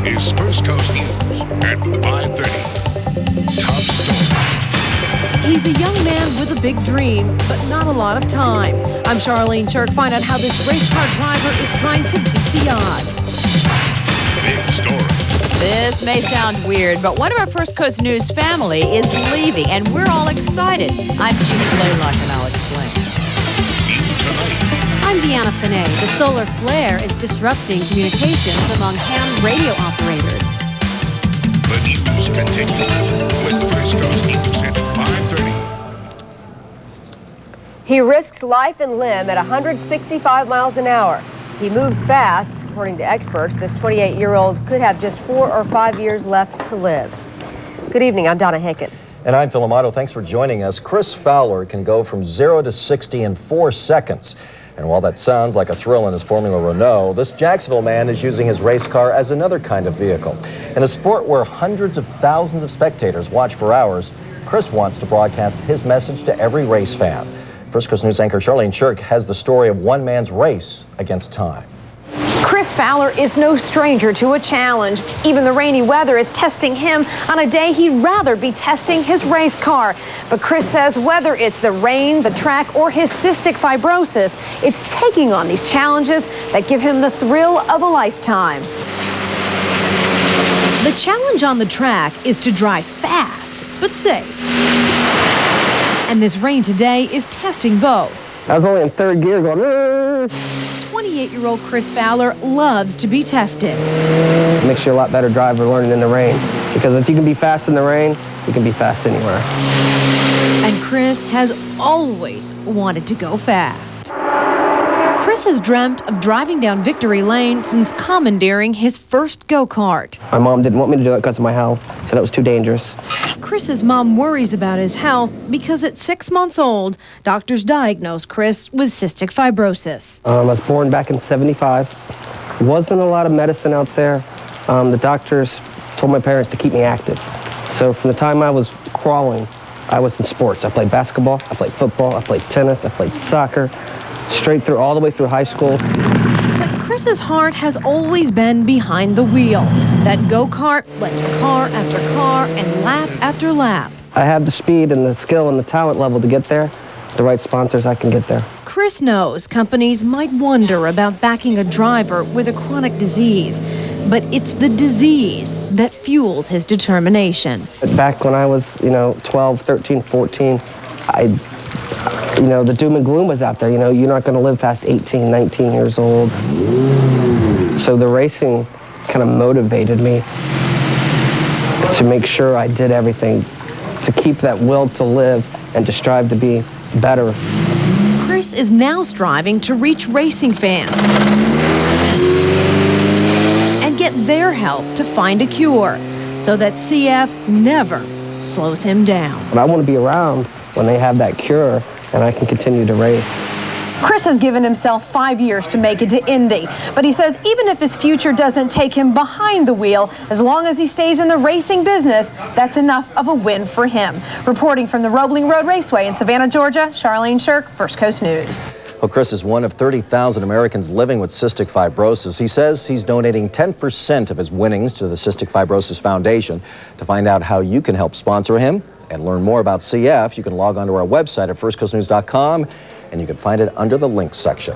is First Coast News at 5:30. Top story. He's a young man with a big dream, but not a lot of time. I'm Charlene Chirk. Find out how this race car driver is trying to beat the odds. Big story. This may sound weird, but one of our First Coast News family is leaving, and we're all excited. I'm Jeannie Blaylock, and I'll explain. I'm Deanna Finney. The solar flare is disrupting communications among ham radio operators. The news continues with First Coast News at 5:30. He risks life and limb at 165 miles an hour. He moves fast. According to experts, this 28-year-old could have just 4 or 5 years left to live. Good evening. I'm Donna Hicken. And I'm Phil Amato. Thanks for joining us. Chris Fowler can go from 0 to 60 in 4 seconds. And while that sounds like a thrill in his Formula Renault, this Jacksonville man is using his race car as another kind of vehicle. In a sport where hundreds of thousands of spectators watch for hours, Chris wants to broadcast his message to every race fan. First Coast News anchor Charlene Chirk has the story of one man's race against time. Chris Fowler is no stranger to a challenge. Even the rainy weather is testing him on a day he'd rather be testing his race car. But Chris says whether it's the rain, the track, or his cystic fibrosis, it's taking on these challenges that give him the thrill of a lifetime. The challenge on the track is to drive fast, but safe. And this rain today is testing both. I was only in third gear going, 28-year-old Chris Fowler loves to be tested. It makes you a lot better driver learning in the rain. Because if you can be fast in the rain, you can be fast anywhere. And Chris has always wanted to go fast. Chris has dreamt of driving down Victory Lane since commandeering his first go-kart. My mom didn't want me to do it because of my health. Said it was too dangerous. Chris's mom worries about his health because at 6 months old, doctors diagnosed Chris with cystic fibrosis. I was born back in '75. Wasn't a lot of medicine out there. The doctors told my parents to keep me active. So from the time I was crawling, I was in sports. I played basketball, I played football, I played tennis, I played soccer, straight through, all the way through high school. But Chris's heart has always been behind the wheel. That go-kart led to car after car and lap after lap. I have the speed and the skill and the talent level to get there. The right sponsors, I can get there. Chris knows companies might wonder about backing a driver with a chronic disease, but it's the disease that fuels his determination. Back when I was, 12, 13, 14, the doom and gloom was out there. You're not going to live past 18, 19 years old. So the racing kind of motivated me to make sure I did everything to keep that will to live and to strive to be better. Chris is now striving to reach racing fans and get their help to find a cure so that CF never slows him down. But I want to be around when they have that cure and I can continue to race. Chris has given himself 5 years to make it to Indy, but he says even if his future doesn't take him behind the wheel, as long as he stays in the racing business, that's enough of a win for him. Reporting from the Roebling Road Raceway in Savannah, Georgia, Charlene Chirk, First Coast News. Well, Chris is one of 30,000 Americans living with cystic fibrosis. He says he's donating 10% of his winnings to the Cystic Fibrosis Foundation. To find out how you can help sponsor him and learn more about CF, you can log on to our website at firstcoastnews.com, and you can find it under the links section.